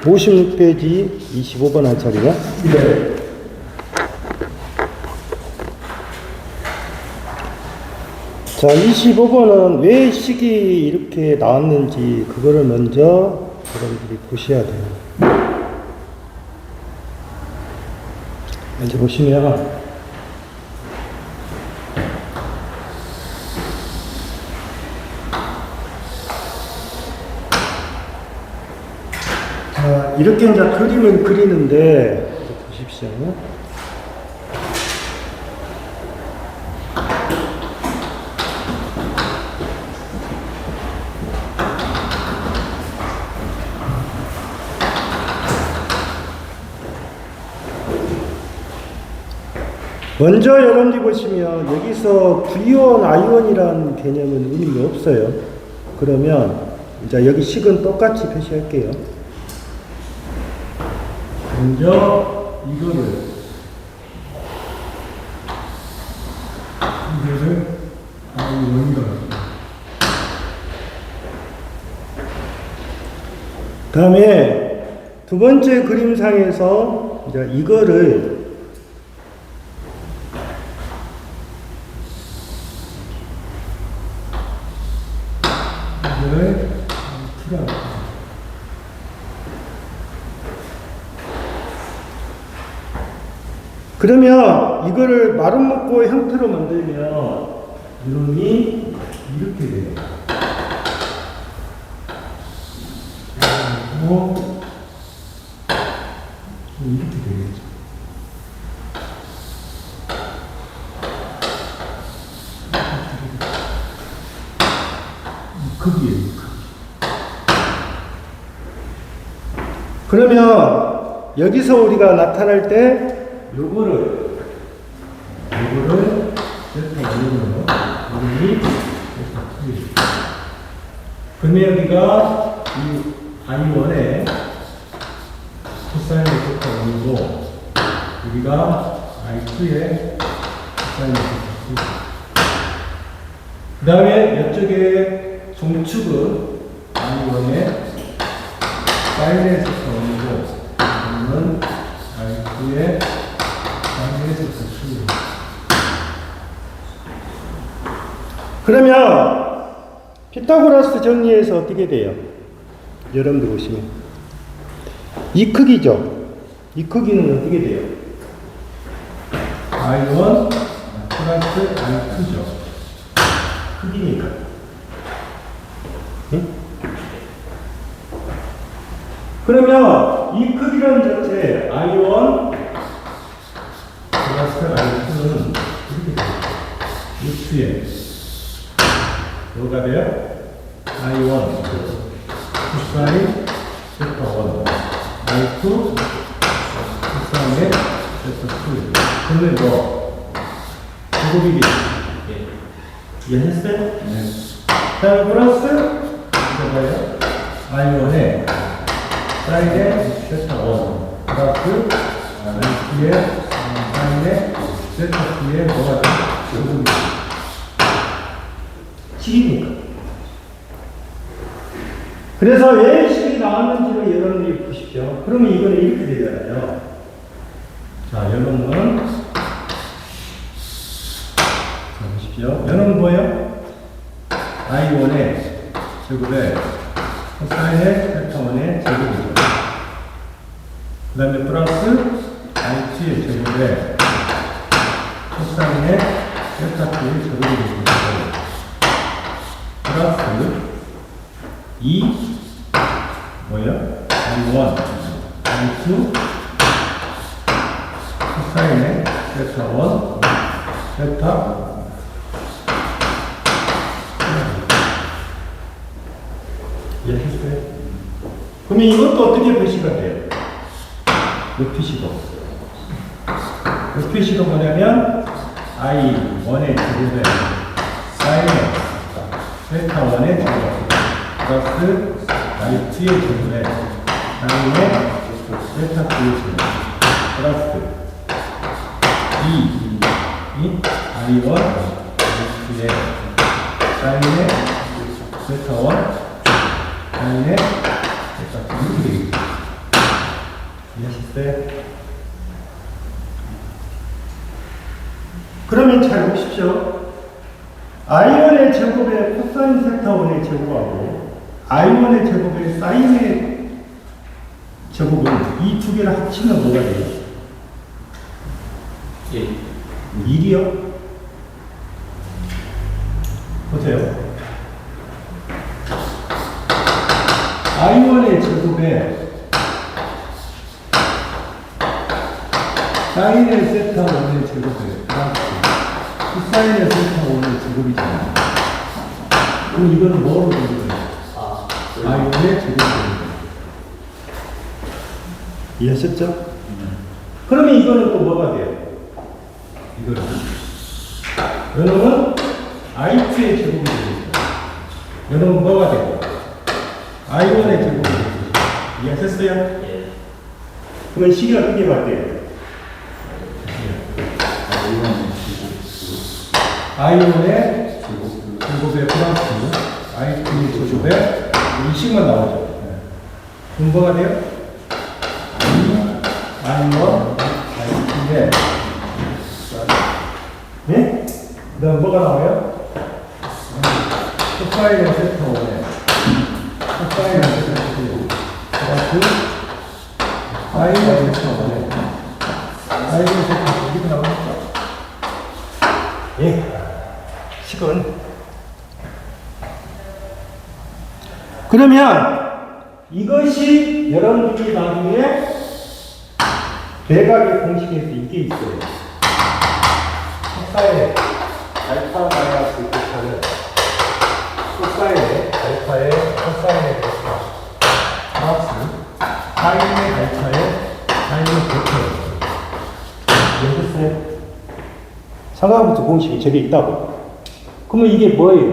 56페이지 25번 할 차례야? 네. 자, 25번은 왜 식이 이렇게 나왔는지 그거를 먼저 여러분들이 보셔야 돼요. 이제 보시면 자, 이렇게 이제 그림을 그리는데 보십시오. 먼저 여러분들이 보시면 여기서 V원, I원이라는 개념은 의미가 없어요. 그러면 이제 여기 식은 똑같이 표시할게요. 먼저 이거를 I1이라고. 다음에 두 번째 그림상에서 이제 이거를 그러면 이거를 마름 먹고 형태로 만들면 이놈이 이렇게 돼요. 그리고 이렇게 되겠죠. 크기예요. 그러면 여기서 우리가 나타날 때 요거를 이렇게 올리는 거. 그러면 여기가 이 I1에 코사인을 이렇게 올리고 여기가 I2에 코사인을 이렇게. 그 다음에 이쪽에 종축은 I1에 사인에서 올리고 여기는 I2에 그러면 피타고라스 정리해서 어떻게 돼요? 여러분들 보시면 이 크기죠. 이 크기는 어떻게 돼요? I1 플러스 I2죠. 크기니까. 응? 그러면 이 크기는 자체 I1 플러스 I2는 이렇게 돼요. 루트에 뭐가 돼요? I1 코사인 세타 1 I2 코사인의 세타 2. 근데 뭐 제곱이기 이해했어요? 네. 다음 플러스 이거 뭐예요? I1에 사인의 세타 1 플러스 I2의 사인의 세타 2의 뭐가 돼요? 제곱이기 식이니까. 그래서 왜 식이 나왔는지를 여러분들이 보십시오. 그러면 이거는 이렇게 되잖아요. 자, 여러분은 자, 보십시오. 여러분 뭐예요? I1의 제곱에 코사인의 세타 1의 제곱이죠. 그 다음에 플러스 I2의 제곱에 코사인의 세타 2의 제곱이 되죠. 플러스 2 뭐예요? I1 I2 코사인의 세타 1 세타 이해했어요? 그러면 이것도 어떻게 표시가 돼요? 높이식으로. 높이식은 뭐냐면 I1의 제곱에 사인의 세타 1의 제곱 플러스 I2의 제곱에 사인의 세타 2의 제곱 플러스 2이 I1 I2의 사인의 세타 1 사인의 세타 2 이렇게 되겠죠. 네. 그러면 잘 보십시오. I1의 제곱에 코사인 세타 1의 제곱하고 I1의 제곱에 사인의 제곱은 이 두 개를 합치면 뭐가 돼요? 예. 1이요? 보세요. I1의 제곱에 사인의 세타 1의 제곱에 코사인의 세타 1의 제곱이잖아요. 그럼 이거는 뭐로 되는 거예요? I1의 제곱입니다. 이해하셨죠? 그러면 이거는 또 뭐가 돼요? 이거는 이놈은 I2의 제곱이 되겠죠. 이놈은 뭐가 돼요? I1의 제곱이 되겠죠. 이해하셨어요? 예. 그러면 식이 어떻게 바뀌어요? I1의 제곱에 플러스 I2의 제곱에 이 식만 나오죠. 그럼 뭐가 돼요? I1, I2의 네? 그 다음 뭐가 나와요? 코사인의 세타 5에 코사인의 세타 5 플러스 사인의 세타 5에 사인의 세타 5 이렇게 나오겠죠? 예. 식은 그러면 이것이 여러분들이 나중에 대각의 공식에서 이게 있어요. 코사인의 알파 마이너스 베타는 코사인의 알파의 코사인의 베타 플러스 사인의 알파의 사인의 베타예요. 이해했어요? 상하부터 공식이 저게 있다고. 그러면 이게 뭐예요?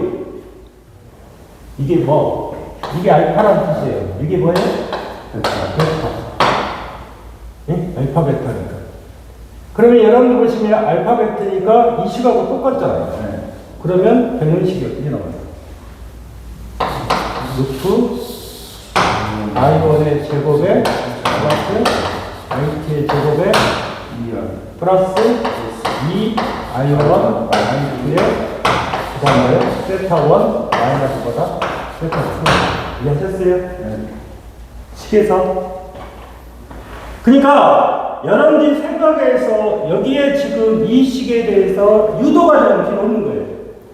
이게 뭐? 이게 알파라는 뜻이에요. 이게 뭐예요? 베타. 예? 알파 베타니까. 그러면 여러분들 보시면 알파 베타니까 이 식하고 똑같잖아요. 네. 그러면 병렬식이 어떻게 나와요? 루트 I1의 제곱에 플러스 I2의 제곱에 플러스 2 I1 I2의 그 다음에 세타 1 마이너스보다 세타 2 이해하셨어요? 네. 식에서 그러니까 여러분들이 생각해서 여기에 지금 이 식에 대해서 유도과정은 필요 없는 거예요.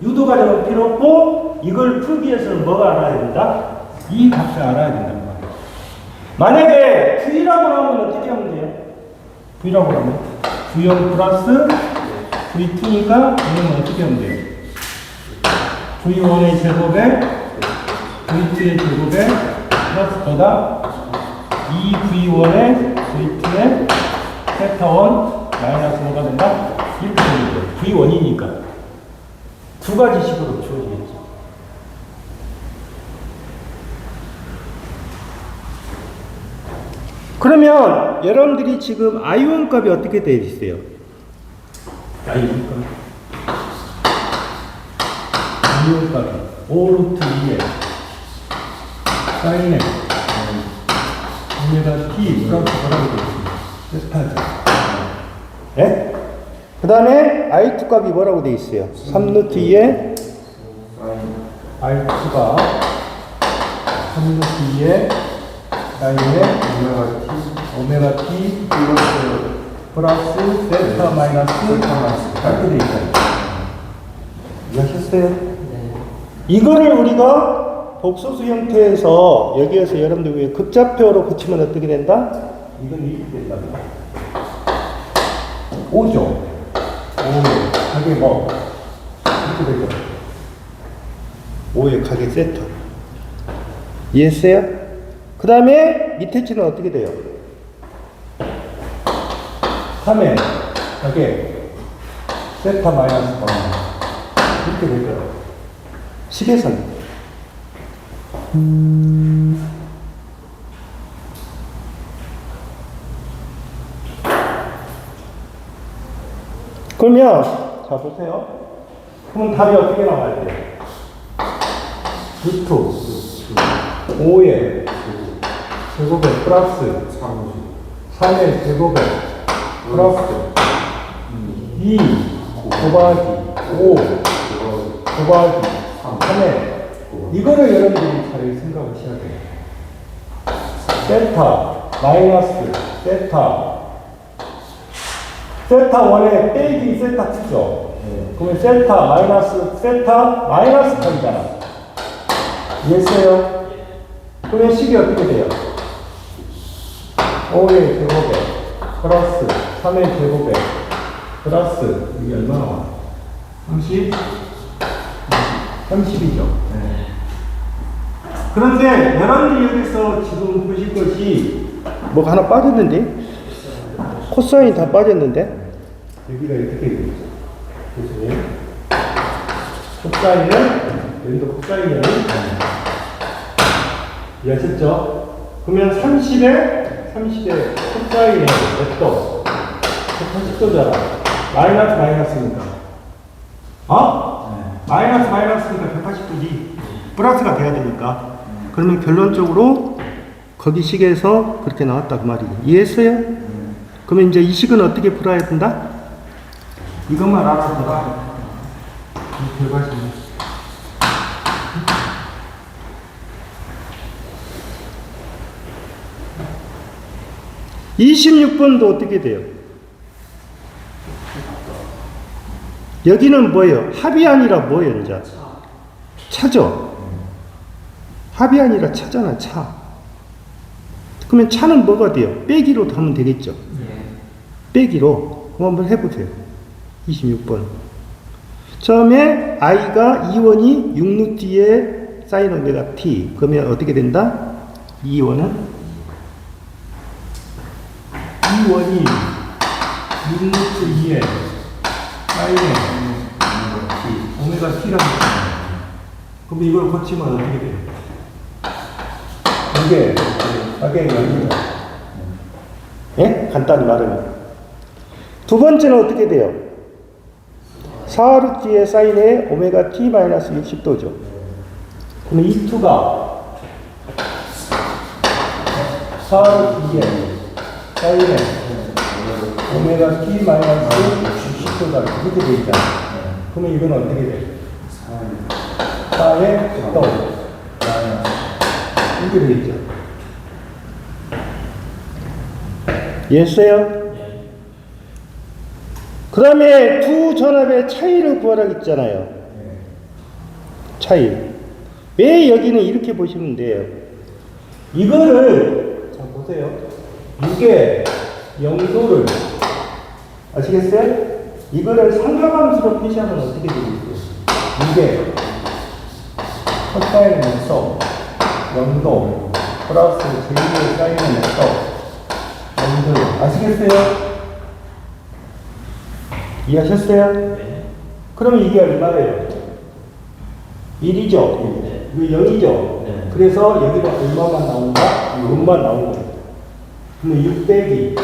유도과정은 필요 없고 이걸 풀기 위해서는 뭐가 알아야 된다? 이 값을 알아야 된다는 말이에요. 만약에 V라고 하면 어떻게 하면 돼요? V라고 하면 V1 플러스 V2니까 이건 어떻게 하면 돼요? V1의 제곱에 V2의 제곱에 플러스 거다 2V1의 V2의 세타 1 마이너스 뭐가 된다? 이렇게 되는 거예요. V1이니까. 두 가지 식으로 주어지겠죠. 그러면 여러분들이 지금 I1 값이 어떻게 되어 있어요? I1 값이 5루트 2에 사인에 오메가 t 플러스 뭐라고 되어 있습니다. 세타죠. 네? 그 다음에 I2 값이 뭐라고 되어 있어요? 3루트 2에 I2가 3루트 2에 사인에 오메가 t 플러스 세타 마이너스 이렇게 되어 있어요. 이해하셨어요? 네. 이거를 우리가 복소수 형태에서 여기에서 여러분들 위해 급좌표로 붙이면 어떻게 된다? 이건 이렇게 된다. 5죠. 5의 가격 뭐? 이렇게 되죠. 5의 가격 세터. 이해했어요? 그 다음에 밑에 치는 어떻게 돼요? 3의 가격 세타 마이너스 1 이렇게 되죠. 10에서는 그러면 자 보세요. 그러면 답이 어떻게 나와야 돼요? 루트 5의 제곱에 플러스 3의 제곱에 플러스 2 곱하기 5 곱하기 3의 이거를 여러분들이 잘 생각하셔야 돼요. 세타 마이너스 세타 1에 빼기 세타 2죠. 그러면 세타 마이너스 8이잖아. 이해했어요? 그러면 식이 어떻게 돼요? 5의 제곱에 플러스 3의 제곱에 플러스 이게 얼마 나와? 30이죠. 그런데 여러분들이 여기서 지금 보실 것이 뭐가 하나 빠졌는데? 코사인이 다 빠졌는데? 여기가 이렇게 되어 있죠. 보세요. 코사인은 이해하셨죠? 그러면 30에 코사인의 몇 도? 180도잖아. 마이너스니까. 마이너스니까 180도지. 플러스가 돼야 되니까. 그러면 결론적으로 거기 식에서 그렇게 나왔다 그 말이에요. 이해했어요? 그러면 이제 이 식은 어떻게 풀어야 된다? 이것만 알아보라. 이 결과식은. 26번도 어떻게 돼요? 여기는 뭐예요? 합이 아니라 뭐예요, 이제? 차죠? 합이 아니라 차잖아, 차. 그러면 차는 뭐가 돼요? 빼기로 하면 되겠죠? 빼기로. 그럼 한번 해보세요. 26번. 처음에 i가 2원이 6루트에 사인 오메가 t. 그러면 어떻게 된다? 2원은 6루트 2에 사인에 오메가 t라고 그럼 이걸 고치면 어떻게 돼요? 이게 가격이 아닙니다. 예? 간단히 말하면. 두 번째는 어떻게 돼요? 4루트의 사인에 오메가 t 마이너스 60도죠. 그럼 이 2가 4루트 2에 사인에 오메가 t 마이너스 60도다. 이렇게 되어 있잖아. 그러면 이건 어떻게 돼요? 4의 또 이렇게 되어 있죠. 이해했어요? 그 다음에 두 전압의 차이를 구하라 했잖아요. 차이. 왜 여기는 이렇게 보시면 돼요. 이거를, 자, 보세요. 이게 0도를, 아시겠어요? 이거를 삼각함수로 표시하면 어떻게 되겠어요? 이게 코사인에서 0도 플러스 제2의 사인에서 0도. 아시겠어요? 이해하셨어요? 네. 그러면 이게 얼마예요? 1이죠? 네. 이거 0이죠? 네. 그래서 여기가 얼마만 나온다? 6만 나온 거예요. 그러면 6 빼기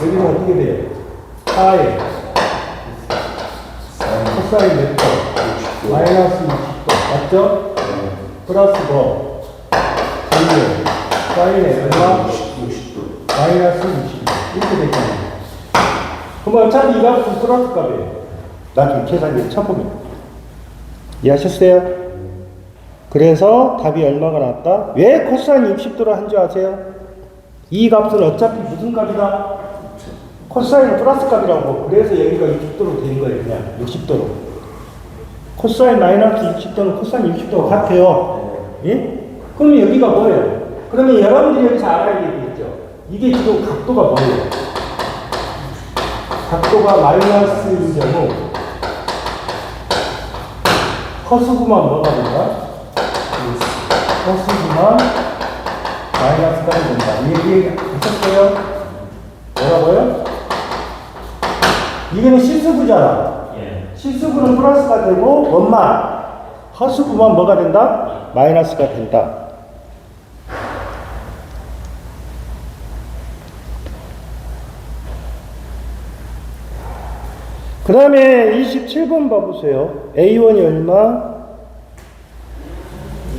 여기는 어떻게 돼요? 4에 코사인 몇 도? 마이너스 60도. 맞죠? 네. 플러스 뭐? 사인에 얼마? 60도. 마이너스 60도. 이렇게 되잖아요. 그럼 어차피 이 값은 플러스 값이에요. 나중에 계산기 쳐보면. 이해하셨어요? 그래서 답이 얼마가 나왔다? 왜 코사인 60도로 한 줄 아세요? 이 값은 어차피 무슨 값이다? 코사인 플러스 값이라고. 그래서 여기가 60도로 된 거예요. 그냥 60도로. 코사인 마이너스 60도는 코사인 60도가 같아요. 예? 그럼 여기가 뭐예요? 그러면 여러분들이 여기서 알아야 되겠죠? 이게 지금 각도가 뭐예요? 각도가 마이너스인 경우 커스구만 뭐가 된다? 커스구만 마이너스가 된다. 이 얘기 하셨어요? 뭐라고요? 이거는 실수구잖아. 실수구는 플러스가 되고 원만 허수구만 뭐가 된다? 마이너스가 된다. 그 다음에 27번 봐보세요. A1이 얼마?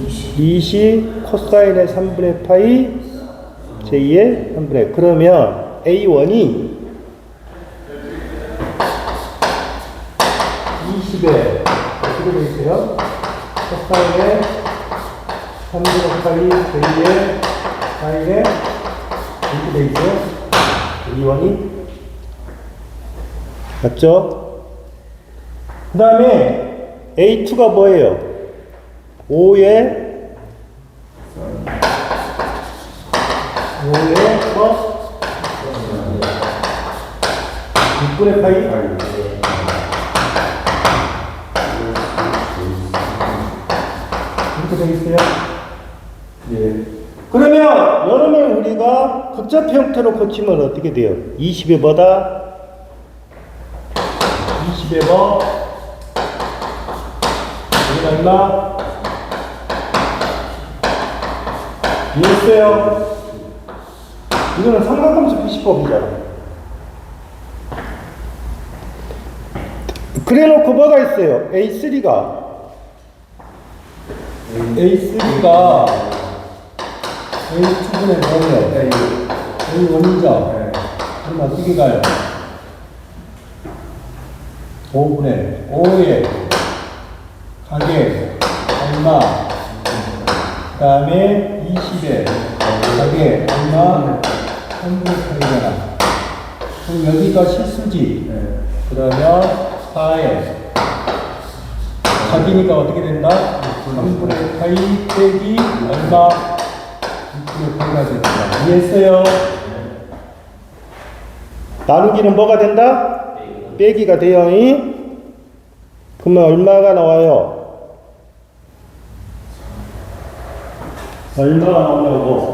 20 코사인의 3분의 파이 J의 3분의 그러면 A1이 20에 어떻게 되어 있어요? 코사인의 3분의 파이 J의 파이에 이렇게 되어 있어요? A1이 맞죠? 그 다음에 A2가 뭐예요? 5에 플러스 6분의 파이 이렇게 되겠어요? 예. 그러면 여름에 우리가 극좌표 형태로 고치면 어떻게 돼요? 20에 뭐다? 20에 뭐? 여기 얼마? 이해했어요? 이거는 삼각함수 표시법이잖아. 그래 놓고 뭐가 있어요? A3가 A2분의 뭐예요? A1이죠? 그럼 어떻게 가요? 5분의 5에 가게 얼마 그 다음에 20에 가게 얼마 3분의 8이잖아. 그럼 여기가 실수지. 그러면 4에 가기니까 어떻게 된다? 3분의 8 빼기 얼마 6분의 8가 된다. 이해했어요? 나누기는 뭐가 된다? 빼기가 돼요. 그러면 얼마가 나와요? 얼마가 나오냐고.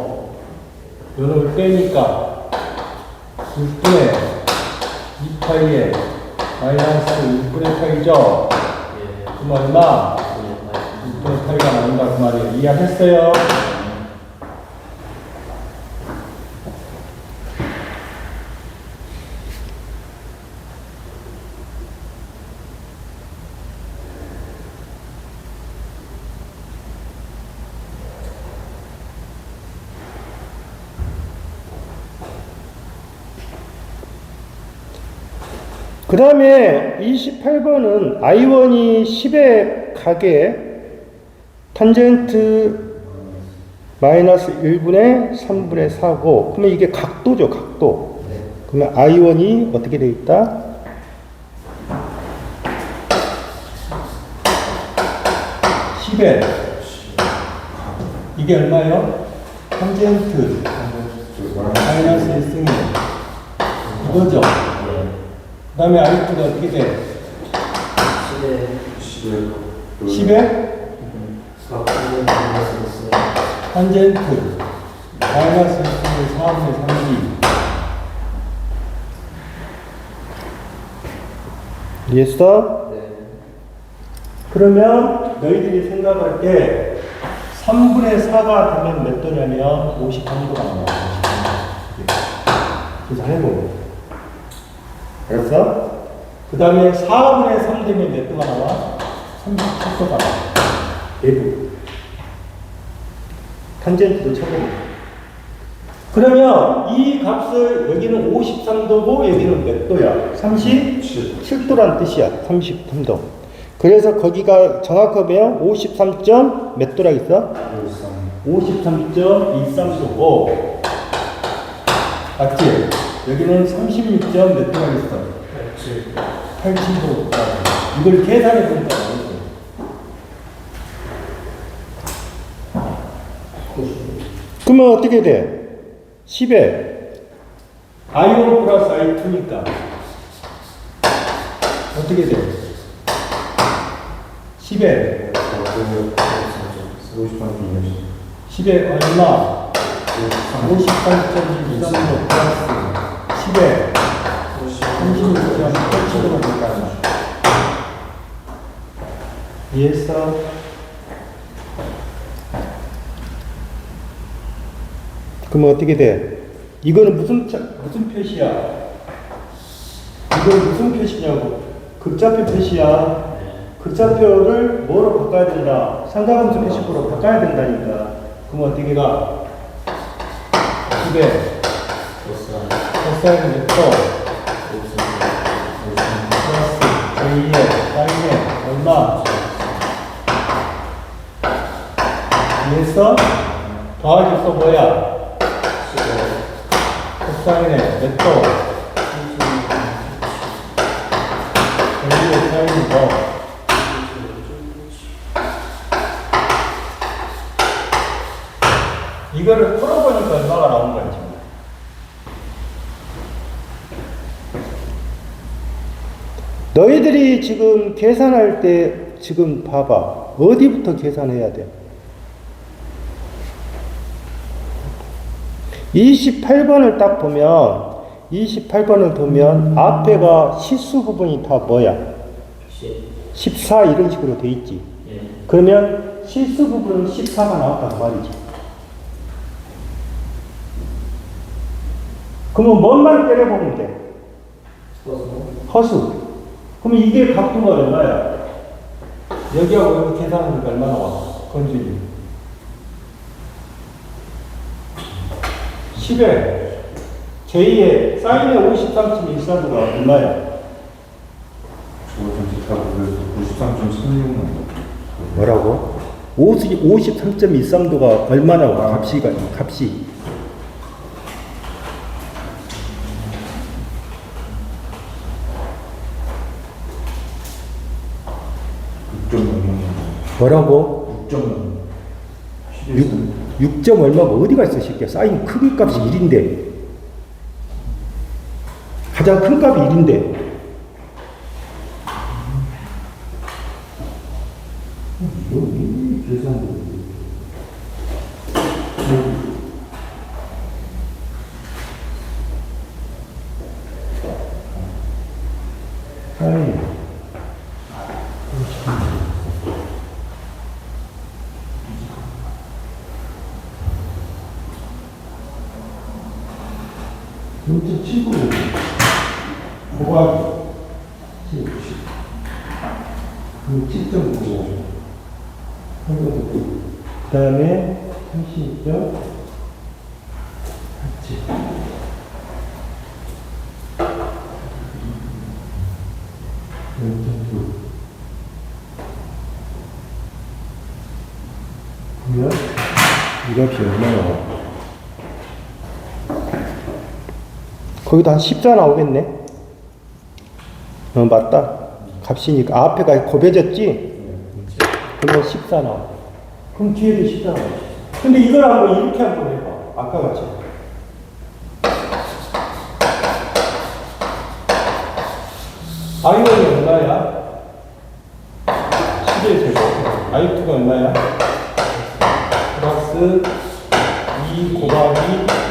요놈을 빼니까 6분의 2파이에 마이너스 6분의 8이죠? 그럼 얼마? 6분의 8가 나온다 그 말이에요. 이해하셨어요? 그 다음에 28번은 I1이 10에 가게 탄젠트 마이너스 1분의 3분의 4고 그러면 이게 각도죠. 각도. 그러면 I1이 어떻게 되어 있다? 10에 이게 얼마예요? 탄젠트 마이너스 1승이 이거죠. 그 다음에 I2가 어떻게 돼? 10에? 탄젠트 마이너스 1승의 4분의 3이 이해했어? 네. 그러면 너희들이 생각할 때 3분의 4가 되면 몇 도냐면 53도가 나와요. 그래서 해보고 알았어? 그 다음에 4분의 3 되면 몇 도가 나와? 37도가 나와. 내부. 탄젠트도 쳐보고. 그러면 이 값을 여기는 53도고 여기는 몇 도야? 37도란 뜻이야. 33도. 그래서 거기가 정확하면 53점 몇 도라 있어? 53.13도고 맞지? 여기는 36점 몇 도가 있어? 87도. 이걸 계산해 보니까 그러면 어떻게 돼? 10에 I1 플러스 I2니까 어떻게 돼? 10에 10에 얼마? 58.13도 플러스 10에 36.87도가 될까요? 이해했어? 그러면 어떻게 돼? 이거는 무슨 표시야? 이건 무슨 표시냐고? 극좌표 표시야. 극좌표를 뭐로 바꿔야 된다? 상가함수 표식으로 바꿔야 된다니까. 그럼 어떻게 가? 10에 코사인 벡터 플러스 J의 사인의 얼마? 위에서 더하기 또 뭐야? 코사인의 벡터 J의 사인이 뭐? 이거를 풀어보니까 얼마가 나온 거야, 지금. 너희들이 지금 계산할 때, 지금 봐봐. 어디부터 계산해야 돼? 28번을 딱 보면, 28번을 보면, 앞에가 실수 부분이 다 뭐야? 14 이런 식으로 돼 있지. 그러면 실수 부분은 14가 나왔단 말이지. 그러면 뭔만 때려보면 돼? 허수. 그럼 이게 각도가 얼마야? 여기하고 여기 계산하니까 얼마나 와? 건줄이. 10에 j 의 사인의 53.14도가 얼마야? 저거 전체타고 그래서 93.36만 뭐라고? 53.13도가 얼마나 와? 값이. 뭐라고? 6점 얼마가 어디가 있어, 새끼야. 사인 크기 값이 1인데. 가장 큰 값이 1인데. 사인. 이것도 7구 곱하기 7.9 그 다음에 30점 0.9 그러면 이 값이 얼마나 거기도 한 14 나오겠네. 맞다. 값이니까. 앞에가 곱해졌지? 그러면 14 나와. 그럼 뒤에도 14 나와. 근데 이걸 한번 이렇게 한번 해봐. 아까 같이. I1이 얼마야? 11 제곱. I2가 얼마야? 플러스 2 곱하기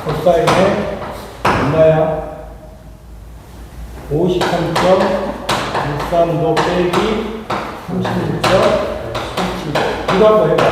코사인의 얼마야? 53.13도 빼기 36.37 이거 한번 해봐.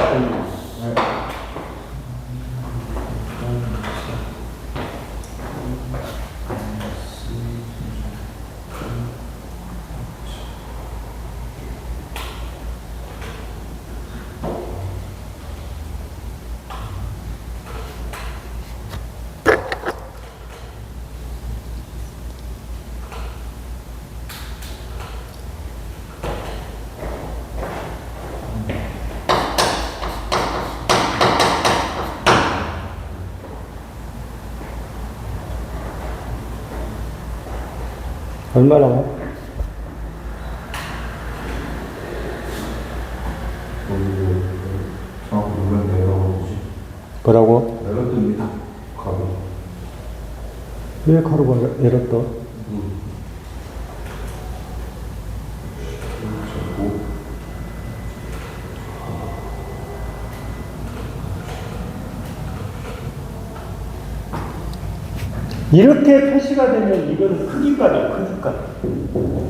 얼마나 와? 정확히 모르겠는데 내려가보지. 뭐라고? 내렸더니 가로. 왜 가로가 내렸다? 이렇게 표시가 되면 이건 크기값이야, 크기값.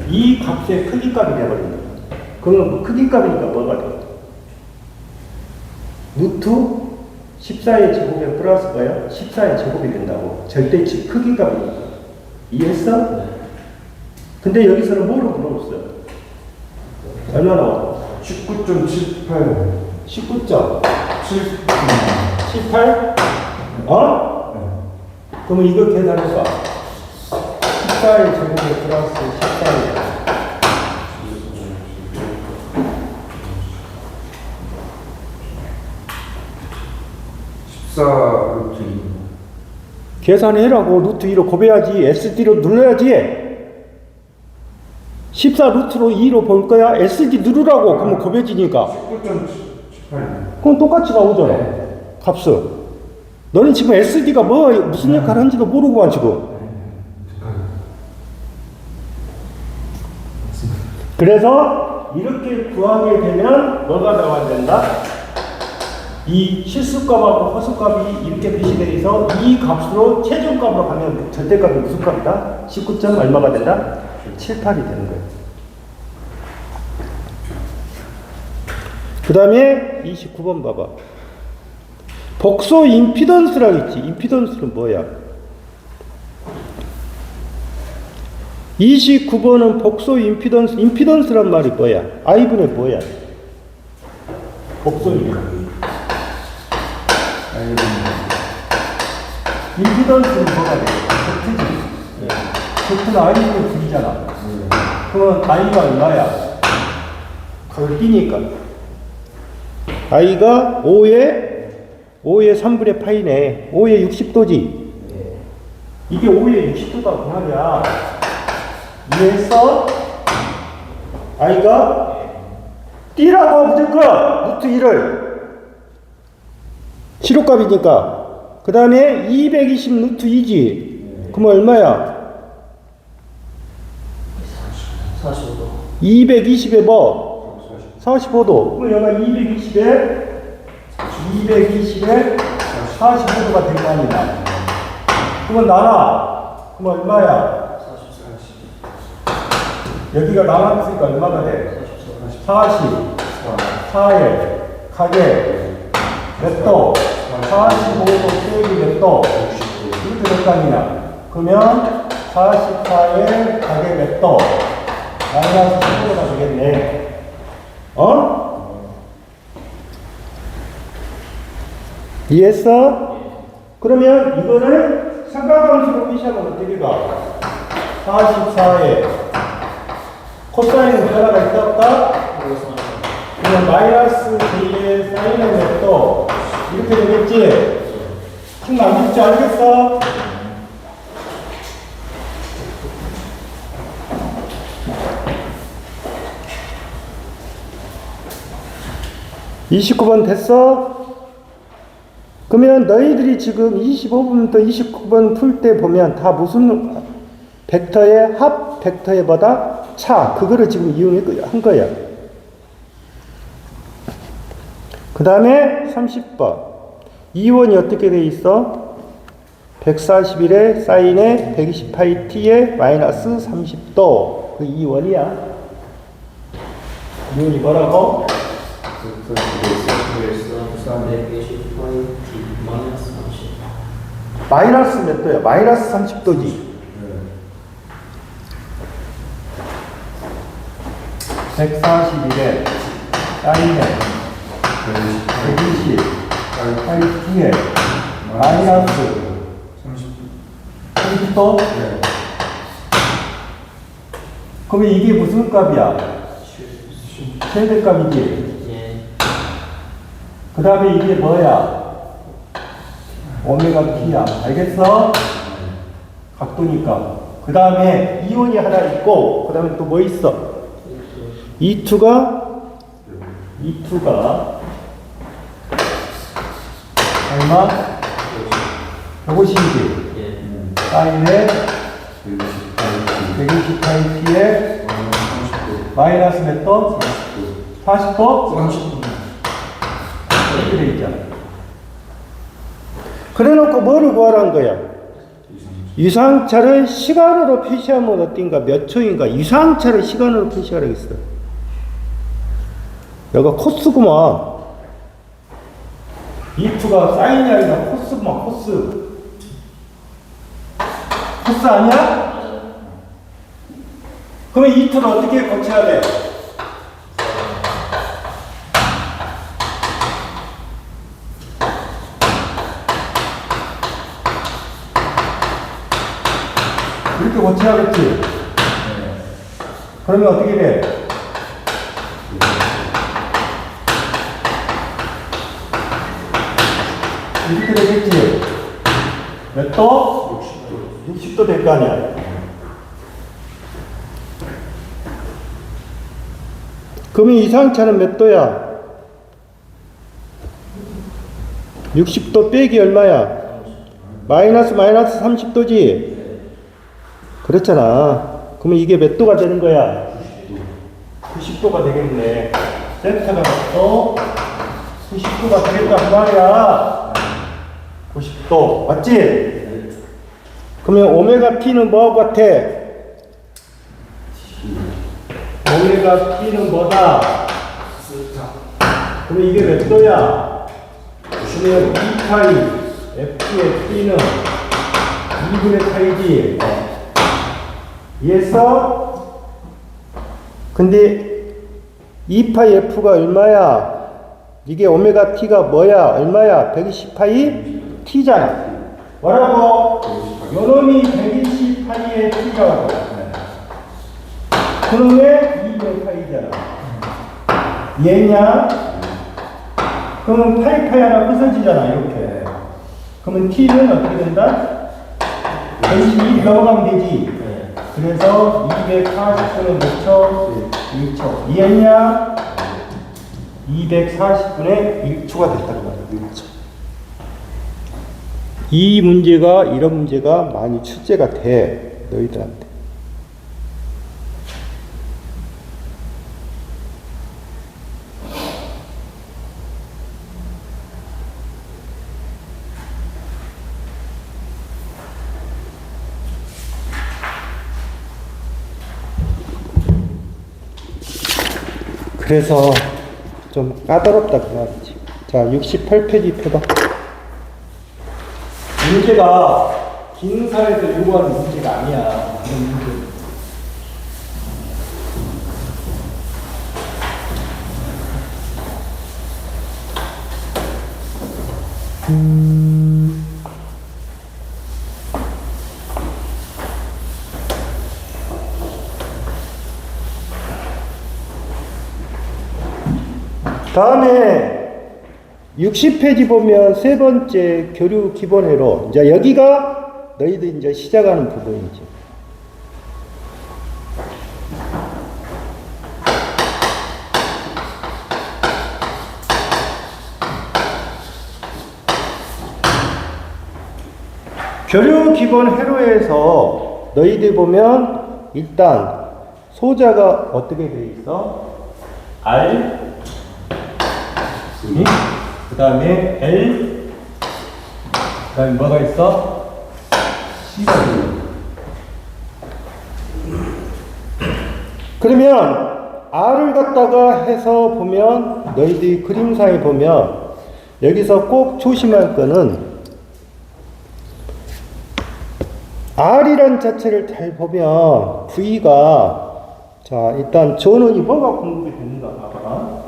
이 값의 크기값이 되거든요. 그러면 크기값이니까 뭐가 돼? 루트 14의 제곱에 플러스 뭐야? 14의 제곱이 된다고. 절대치 크기값이니까. 이해했어? 네. 근데 여기서는 뭐로 물어봤어요? 얼마 나와? 19.78. 19점. 7. 18? 어? 네. 그러면 이거 계산해봐. 14의 제곱에 플러스 14의 14 루트 2. 계산해라고. 루트 2로 곱해야지. SD로 눌러야지. 14 루트로 2로 볼 거야. SD 누르라고. 그러면 곱해지니까. 19.78. 그럼 똑같이 나오잖아. 값은. 너는 지금 SD가 무슨 역할을 하는지도 모르고만 지금. 그래서 이렇게 구하게 되면 뭐가 나와야 된다? 이 실수값하고 허수값이 이렇게 표시되어 있어 이 값으로 최종값으로 가면 절대값이 무슨 값이다? 19점 얼마가 된다? 78이 되는 거예요. 그 다음에 29번 봐봐. 복소 임피던스라고 있지. 임피던스는 뭐야? 29번은 복소 임피던스. 임피던스란 말이 뭐야? I분의 뭐야? 복소 임피던스. 임피던스는 뭐가 돼? Z지. Z는 I분의 V잖아. 그러면 I가 얼마야? 그걸 띄니까. I가 5의 3분의 파이네. 5의 60도지. 이게 5의 60도다 그 말이야. 이해했어? I가 띄라고 무조건 루트 2를 시로값이니까. 그 다음에 220 루트 2지. 그럼 얼마야? 45도. 220에 뭐? 45도. 그럼 여기가 220에 45도가 된 거 아니야. 그러면 나눠. 그럼 얼마야? 44. 여기가 나눴으니까 얼마가 돼? 40. 4에 가게 몇 도? 45도 빼기 몇 도? 이렇게 될 거 아니냐. 그러면 44에 가게 몇 도? 마이너스 15도가 되겠네. 어? 이해했어? 그러면 이거를 삼각함수로 표시하면 어떻게 가? 44에 코사인은 하나가 있다 없다? 그러면 마이너스 J의 사인은 몇 도? 이렇게 되겠지? 지금 안 됐지? 알겠어? (29번) 됐어? 그러면 너희들이 지금 25번부터 29번 풀 때 보면 다 무슨 벡터의 합, 벡터의 뭐다? 차. 그거를 지금 이용한 거야. 그 다음에 30번. 이원이 어떻게 돼 있어? 141에 사인에 128t에 마이너스 30도. 그 이원이야. 이원이 뭐라고? 마이너스 몇 도야? 마이너스 30도지. 141에 사인에 120 8t에 마이너스 30도? 그러면 이게 무슨 값이야? 최대값이지? 그 다음에 이게 뭐야? 오메가 t야. 알겠어? 각도니까. 그 다음에 이온이 하나 있고, 그 다음에 또 뭐 있어? E2가 얼마? 150이지? 사인에 128t에 마이너스 몇 도? 40도? 30분. 이렇게 돼 있잖아. 그래 놓고 뭐를 구하라는 거야? 유상차를 시간으로 표시하면 어떤가? 몇 초인가? 유상차를 시간으로 표시하라고 했어. 여기가 코스구만. if가 사인이 아니라 코스구만, 코스. 코스 아니야? 그러면 if는 어떻게 고쳐야 돼? 이렇게 고쳐야겠지? 그러면 어떻게 돼? 이렇게 되겠지? 몇 도? 60도 될 거 아니야. 그러면 이상차는 몇 도야? 60도 빼기 얼마야? 마이너스 30도지? 그렇잖아. 그러면 이게 몇 도가 되는 거야? 90도가 되겠네. 세타가 몇 도? 90도가 되겠단 말이야. 90도. 맞지? 그러면 오메가 t는 뭐하고 같아? 오메가 t는 뭐다? 그러면 이게 몇 도야? 그러면 2파이 f의 t는 2분의 파이지. 이해했어? 근데 2파이 f가 얼마야? 이게 오메가 t가 뭐야? 얼마야? 120파이 t잖아. 뭐라고? 요놈이 120파이의 t라고. 그놈의 200파이잖아. 얘냐? 그러면 파이 하나 부서지잖아. 이렇게. 그러면 t는 어떻게 된다? 120이 넘어가면 되지. 그래서 240분의 몇 초? 1초. 이해했냐? 240분의 1초가 됐다는 말이야. 1초. 이 문제가, 이런 문제가 많이 출제가 돼. 너희들한테. 그래서 좀 까다롭다 그 말이지. 자, 68페이지 펴봐. 문제가 기능사에서 요구하는 문제가 아니야. 이런 문제. 다음에 60페이지 보면 세 번째 교류 기본회로. 이제 여기가 너희들 이제 시작하는 부분이지. 교류 기본 회로에서 너희들 보면 일단 소자가 어떻게 돼 있어? R 그 다음에 L 그 다음에 뭐가 있어? C가 있어. 그러면 R을 갖다가 해서 보면 너희들이 그림상에 보면 여기서 꼭 조심할 거는 R이란 자체를 잘 보면 V가 자 일단 저는 뭐가 공급이 되는가 봐봐.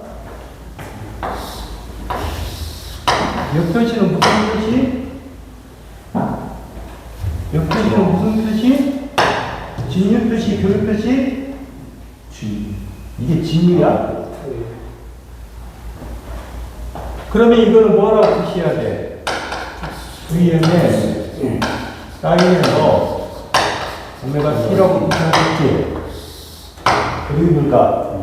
역표시는 무슨 표시? 역표시는 무슨 표시? 진유 표시, 교류 표시? 이게 진유야. 그러면 이거는 뭐라고 표시해야 돼? VM에 사인에서 오메가 T라고 표시하겠지? 그리고니까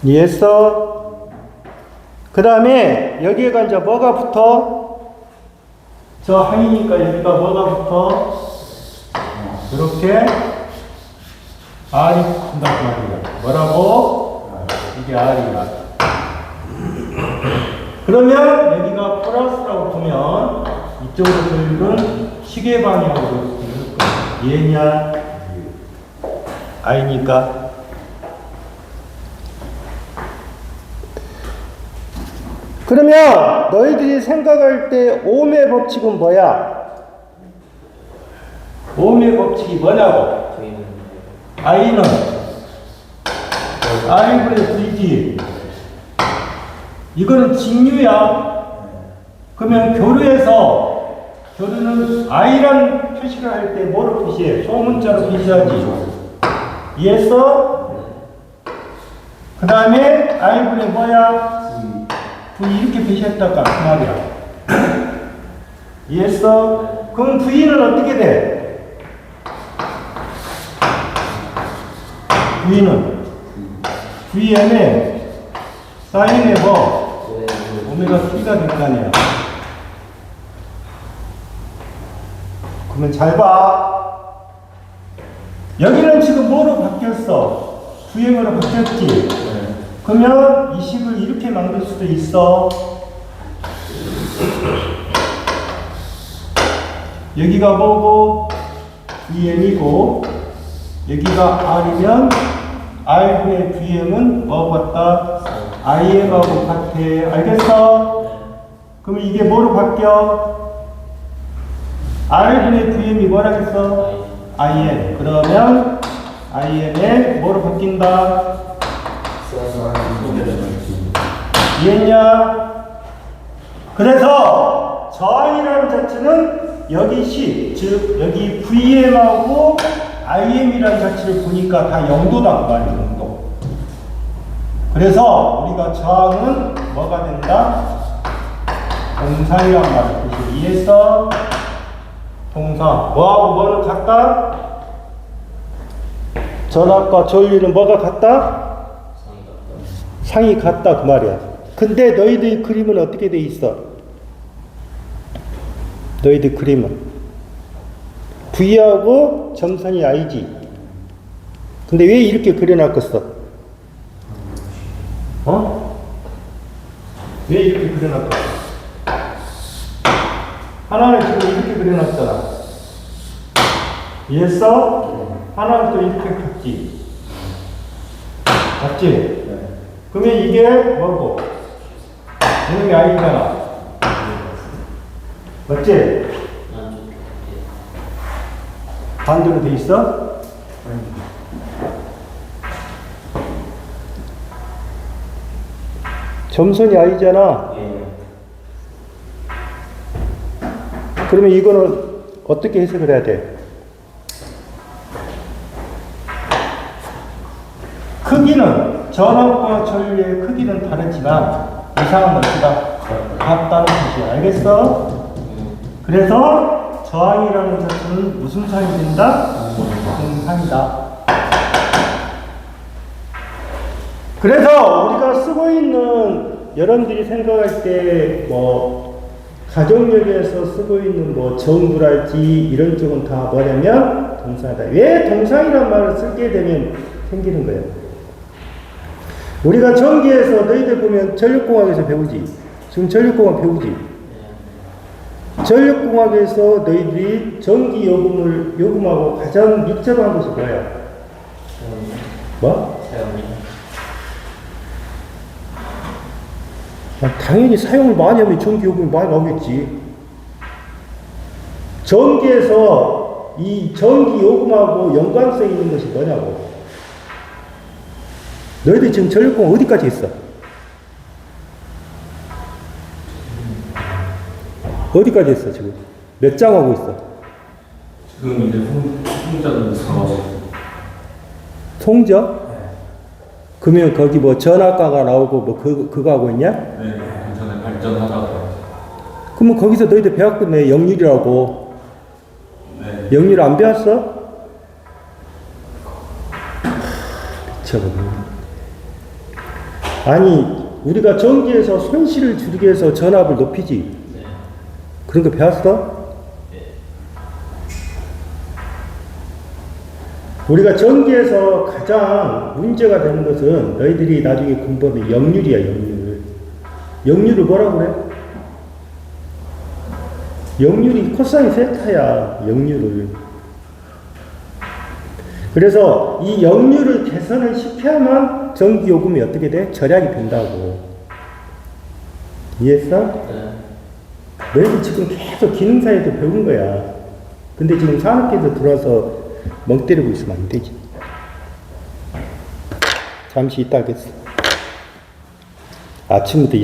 이해했어? 그 다음에 여기에가 이제 뭐가 붙어? 저 항이니까 여기가 뭐가 붙어? 이렇게 R이 붙는다고 말이야. 뭐라고? 이게 R이야. 그러면 여기가 플러스라고 보면 이쪽으로 교육은 시계 방향으로 보일 거야. 얘냐? I니까. 그러면 너희들이 생각할 때 ohm의 법칙은 뭐야? ohm의 법칙이 뭐냐고? V는 I는 I분의 Vd. 이거는 직류야. 그러면 교류는 I란 표시를 할 때 뭐로 표시해? 소문자로 표시하지. 이해했어? 그 다음에 I분의 뭐야? V 이렇게 표시했다가 그 말이야. 이해했어? 그럼 V는 어떻게 돼? Vn에 사인의 뭐? 오메가 T가 될 거 아니야. 그러면 잘 봐. 여기는 지금 뭐로 바뀌었어? Vm으로 바뀌었지? 그러면 이 식을 이렇게 만들 수도 있어. 여기가 뭐고? Vm이고, 여기가 R이면 R분의 Vm은 뭐 같다? Im하고 같아. 알겠어? 그러면 이게 뭐로 바뀌어? R분의 Vm이 뭐라겠어? Im. 그러면 Im에 뭐로 바뀐다? 이해했냐? 그래서 저항이라는 자체는 여기 식, 즉 여기 VM하고 IM이라는 자체를 보니까 다 0도다 그 말이야. 0도. 그래서 우리가 저항은 뭐가 된다? 동상이란 말을 뜻이. 이해했어? 동상. 뭐하고 뭐를 같다? 전압과 전류는 뭐가 같다? 상이 같다 그 말이야. 근데 너희들 그림은 어떻게 돼 있어? 너희들 그림은 V하고 점선이 I지. 근데 왜 이렇게 그려놨겠어? 어? 왜 이렇게 그려놨겠어? 하나는 지금 이렇게 그려놨잖아. 이해했어? 하나는 또 이렇게 갔지. 맞지? 그러면 이게 뭐고? 이놈이 I잖아. 맞지? 반대로 돼 있어? 점선이 I잖아. 그러면 이거는 어떻게 해석을 해야 돼? 크기는 전압과 전류의 크기는 다르지만 이상은 어디다? 같다는 뜻이야. 알겠어? 그래서 저항이라는 자체는 무슨 상이 된다? 동상이다. 그래서 우리가 쓰고 있는 여러분들이 생각할 때 뭐 가정역에서 쓰고 있는 뭐 정부랄지 이런 쪽은 다 뭐냐면 동상이다. 왜 동상이라는 말을 쓰게 되면 생기는 거예요? 우리가 전기에서 너희들 보면 전력공학에서 배우지. 지금 전력공학 배우지. 전력공학에서 너희들이 전기 요금하고 가장 밀접한 것이 뭐야? 뭐? 당연히 사용을 많이 하면 전기 요금이 많이 나오겠지. 전기에서 이 전기 요금하고 연관성이 있는 것이 뭐냐고. 너희들 지금 전력공학 어디까지 했어? 어디까지 했어 지금? 몇 장 하고 있어? 지금 이제 송자도 들어가고 송저? 네. 그러면 거기 뭐 전압가가 나오고 뭐 그거 하고 있냐? 네, 괜찮아요. 발전하다가 그러면 거기서 너희들 배웠겠네. 역률이라고. 네. 역률 안 배웠어? 미쳐버려. 아니 우리가 전기에서 손실을 줄이기 위해서 전압을 높이지. 그런 거 배웠어? 우리가 전기에서 가장 문제가 되는 것은 너희들이 나중에 공부하면 역률이야. 역률. 역률을 뭐라고 그래? 역률이 코사인 세타야. 역률을. 그래서 이 역률을 개선을 시켜야만 전기요금이 어떻게 돼? 절약이 된다고. 이해했어? 네. 너희들 지금 계속 기능사에도 배운 거야. 근데 지금 산업계에서 들어와서 멍 때리고 있으면 안 되지. 잠시 있다 하겠어. 아침부터